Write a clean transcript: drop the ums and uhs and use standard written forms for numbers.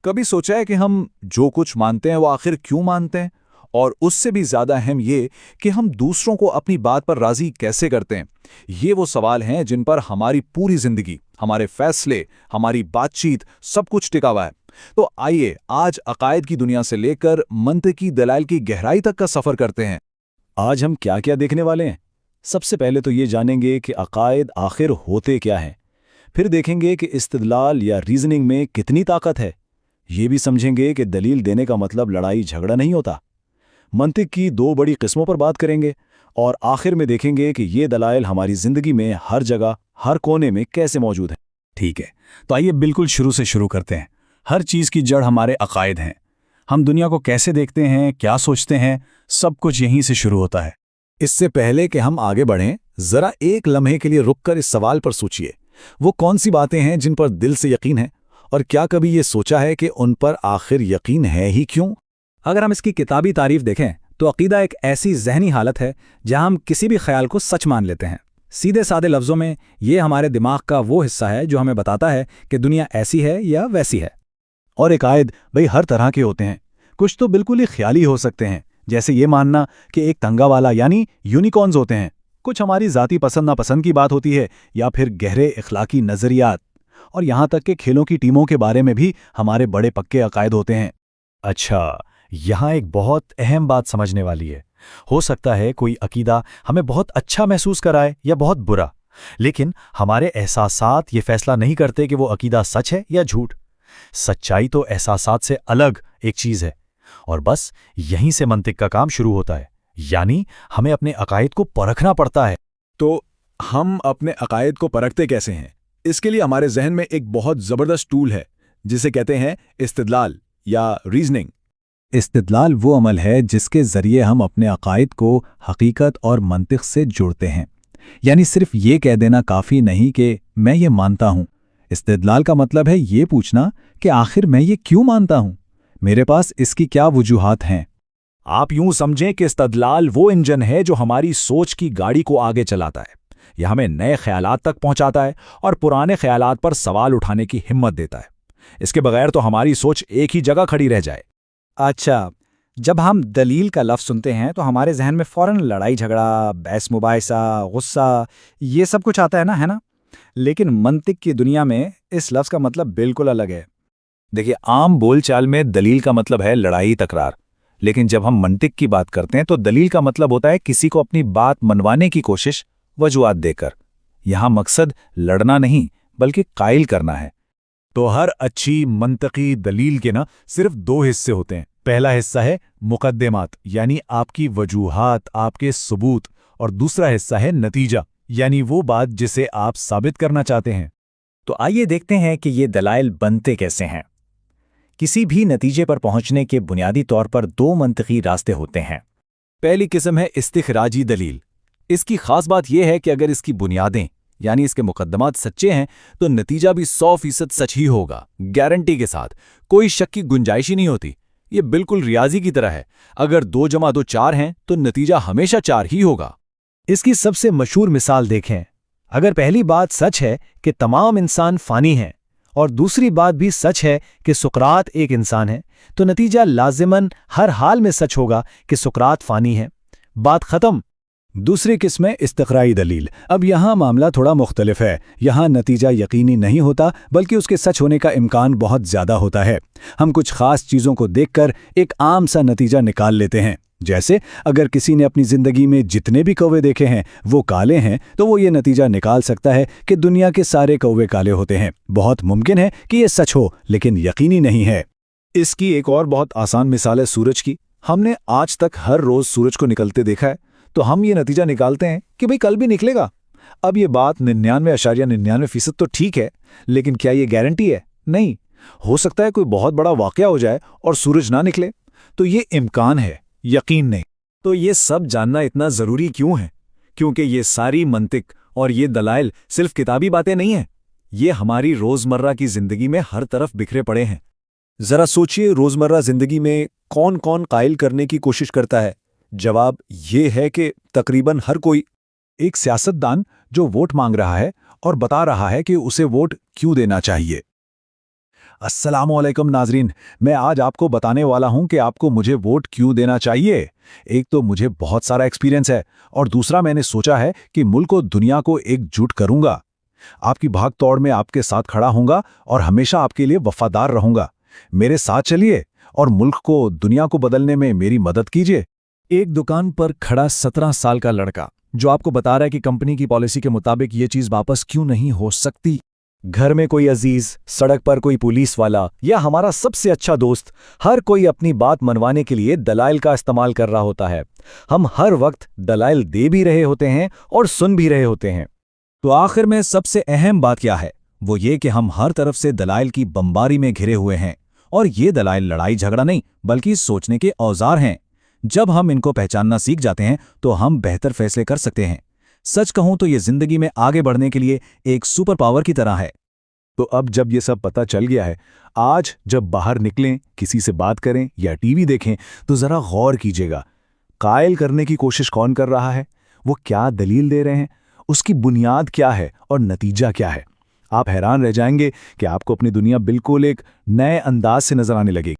कभी सोचा है कि हम जो कुछ मानते हैं वो आखिर क्यों मानते हैं? और उससे भी ज्यादा अहम ये कि हम दूसरों को अपनी बात पर राजी कैसे करते हैं। ये वो सवाल हैं जिन पर हमारी पूरी जिंदगी, हमारे फैसले, हमारी बातचीत सब कुछ टिका हुआ है। तो आइए आज अकायद की दुनिया से लेकर मंतिकी दलाइल की गहराई तक का सफर करते हैं। आज हम क्या क्या देखने वाले हैं? सबसे पहले तो ये जानेंगे कि अकायद आखिर होते क्या हैं। फिर देखेंगे कि इस्तिदलाल या रीजनिंग में कितनी ताकत है। ये भी समझेंगे कि दलील देने का मतलब लड़ाई झगड़ा नहीं होता। मंतिक की दो बड़ी किस्मों पर बात करेंगे और आखिर में देखेंगे कि ये दलाइल हमारी जिंदगी में हर जगह, हर कोने में कैसे मौजूद हैं। ठीक है, तो आइए बिल्कुल शुरू से शुरू करते हैं। हर चीज़ की जड़ हमारे अकायद हैं। हम दुनिया को कैसे देखते हैं, क्या सोचते हैं, सब कुछ यहीं से शुरू होता है। इससे पहले कि हम आगे बढ़ें, जरा एक लम्हे के लिए रुककर इस सवाल पर सोचिए, वो कौन सी बातें हैं जिन पर दिल से यकीन है, और क्या कभी ये सोचा है कि उन पर आखिर यकीन है ही क्यों? अगर हम इसकी किताबी तारीफ देखें तो अकीदा एक ऐसी जहनी हालत है जहां हम किसी भी ख्याल को सच मान लेते हैं। सीधे सादे लफ्ज़ों में ये हमारे दिमाग का वो हिस्सा है जो हमें बताता है कि दुनिया ऐसी है या वैसी है। और अकायद भाई हर तरह के होते हैं। कुछ तो बिल्कुल ही ख्याली हो सकते हैं, जैसे ये मानना कि एक तंगा वाला यानी यूनिकॉर्न्स होते हैं। कुछ हमारी ज़ाती पसंद नापसंद की बात होती है, या फिर गहरे इखलाकी नज़रियात, और यहाँ तक कि खेलों की टीमों के बारे में भी हमारे बड़े पक्के अकायद होते हैं। अच्छा, यहाँ एक बहुत अहम बात समझने वाली है। हो सकता है कोई अकीदा हमें बहुत अच्छा महसूस कराए या बहुत बुरा, लेकिन हमारे एहसासात ये फैसला नहीं करते कि वो अकीदा सच है या झूठ। सच्चाई तो एहसासात से अलग एक चीज़ है, और बस यहीं से मंतिक का काम शुरू होता है। यानी हमें अपने अकायद को परखना पड़ता है। तो हम अपने अकायद को परखते कैसे हैं? इसके लिए हमारे जहन में एक बहुत ज़बरदस्त टूल है जिसे कहते हैं इस्तिदलाल या रीजनिंग। इस्तिदलाल वो अमल है जिसके ज़रिए हम अपने अकायद को हकीकत और मंतिक से जोड़ते हैं। यानी सिर्फ ये कह देना काफ़ी नहीं कि मैं ये मानता हूँ। इस्तिदलाल का मतलब है ये पूछना कि आखिर मैं ये क्यों मानता हूँ, मेरे पास इसकी क्या वजूहात हैं। आप यूं समझें कि इस्तिदलाल वो इंजन है जो हमारी सोच की गाड़ी को आगे चलाता है। यह हमें नए ख्यालात तक पहुंचाता है और पुराने ख्यालात पर सवाल उठाने की हिम्मत देता है। इसके बगैर तो हमारी सोच एक ही जगह खड़ी रह जाए। अच्छा, जब हम दलील का लफ्ज़ सुनते हैं तो हमारे जहन में फ़ौरन लड़ाई झगड़ा, बहस मुबाहिसा, गुस्सा, ये सब कुछ आता है ना? लेकिन मंतिक की दुनिया में इस लफ्ज़ का मतलब बिल्कुल अलग है। देखिए, आम बोलचाल में दलील का मतलब है लड़ाई तकरार, लेकिन जब हम मंतिक की बात करते हैं तो दलील का मतलब होता है किसी को अपनी बात मनवाने की कोशिश, वजूहात देकर। यहाँ मकसद लड़ना नहीं बल्कि कायल करना है। तो हर अच्छी मंतकी दलील के ना सिर्फ दो हिस्से होते हैं। पहला हिस्सा है मुकद्दमात, यानी आपकी वजूहात, आपके सबूत, और दूसरा हिस्सा है नतीजा, यानी वो बात जिसे आप साबित करना चाहते हैं। तो आइए देखते हैं कि ये दलाइल बनते कैसे हैं। किसी भी नतीजे पर पहुंचने के बुनियादी तौर पर दो मंतकी रास्ते होते हैं। पहली किस्म है इस्तिखराजी दलील। इसकी खास बात यह है कि अगर इसकी बुनियादें यानी इसके मुकद्दमात सच्चे हैं तो नतीजा भी 100% सच ही होगा, गारंटी के साथ। कोई शक की गुंजाइश ही नहीं होती। ये बिल्कुल रियाजी की तरह है। अगर 2 + 2 4 हैं तो नतीजा हमेशा 4 ही होगा। इसकी सबसे मशहूर मिसाल देखें। अगर पहली बात सच है कि तमाम इंसान फ़ानी हैं और दूसरी बात भी सच है कि सुकरात एक इंसान है, तो नतीजा लाजिमन हर हाल में सच होगा कि सुकरात फ़ानी है। बात ख़त्म। दूसरी किस्म है इस्तिक़राई दलील। अब यहाँ मामला थोड़ा मुख्तलिफ है। यहाँ नतीजा यकीनी नहीं होता बल्कि उसके सच होने का इम्कान बहुत ज़्यादा होता है। हम कुछ ख़ास चीज़ों को देखकर एक आम सा नतीजा निकाल लेते हैं। जैसे अगर किसी ने अपनी ज़िंदगी में जितने भी कौवे देखे हैं वो काले हैं, तो वो ये नतीजा निकाल सकता है कि दुनिया के सारे कौवे काले होते हैं। बहुत मुमकिन है कि ये सच हो, लेकिन यकीनी नहीं है। इसकी एक और बहुत आसान मिसाल है सूरज की। हमने आज तक हर रोज़ सूरज को निकलते देखा है, तो हम ये नतीजा निकालते हैं कि भाई कल भी निकलेगा। अब ये बात 99.99% तो ठीक है, लेकिन क्या ये गारंटी है? नहीं। हो सकता है कोई बहुत बड़ा वाकया हो जाए और सूरज ना निकले, तो ये इम्कान है, यकीन नहीं। तो ये सब जानना इतना ज़रूरी क्यों है? क्योंकि ये सारी मंतिक और ये दलाइल सिर्फ किताबी बातें नहीं हैं। ये हमारी रोज़मर्रा की ज़िंदगी में हर तरफ बिखरे पड़े हैं। ज़रा सोचिए, रोज़मर्रा ज़िंदगी में कौन कौन कायल करने की कोशिश करता है? जवाब ये है कि तकरीबन हर कोई। एक सियासतदान जो वोट मांग रहा है और बता रहा है कि उसे वोट क्यों देना चाहिए। अस्सलाम वालेकुम नाजरीन, मैं आज आपको बताने वाला हूं कि आपको मुझे वोट क्यों देना चाहिए। एक तो मुझे बहुत सारा एक्सपीरियंस है और दूसरा मैंने सोचा है कि मुल्क और दुनिया को एकजुट करूंगा। आपकी भाग दौड़ में आपके साथ खड़ा हूंगा और हमेशा आपके लिए वफादार रहूंगा। मेरे साथ चलिए और मुल्क को, दुनिया को बदलने में मेरी मदद कीजिए। एक दुकान पर खड़ा 17 साल का लड़का जो आपको बता रहा है कि कंपनी की पॉलिसी के मुताबिक ये चीज वापस क्यों नहीं हो सकती। घर में कोई अजीज, सड़क पर कोई पुलिस वाला या हमारा सबसे अच्छा दोस्त, हर कोई अपनी बात मनवाने के लिए दलाइल का इस्तेमाल कर रहा होता है। हम हर वक्त दलाइल दे भी रहे होते हैं और सुन भी रहे होते हैं। तो आखिर में सबसे अहम बात क्या है? वो ये कि हम हर तरफ से दलाइल की बमबारी में घिरे हुए हैं और ये दलाइल लड़ाई झगड़ा नहीं बल्कि सोचने के औजार हैं। जब हम इनको पहचानना सीख जाते हैं तो हम बेहतर फैसले कर सकते हैं। सच कहूं तो ये जिंदगी में आगे बढ़ने के लिए एक सुपर पावर की तरह है। तो अब जब ये सब पता चल गया है, आज जब बाहर निकलें, किसी से बात करें या टीवी देखें तो जरा गौर कीजिएगा, कायल करने की कोशिश कौन कर रहा है, वो क्या दलील दे रहे हैं, उसकी बुनियाद क्या है और नतीजा क्या है। आप हैरान रह जाएंगे कि आपको अपनी दुनिया बिल्कुल एक नए अंदाज से नजर आने लगेगी।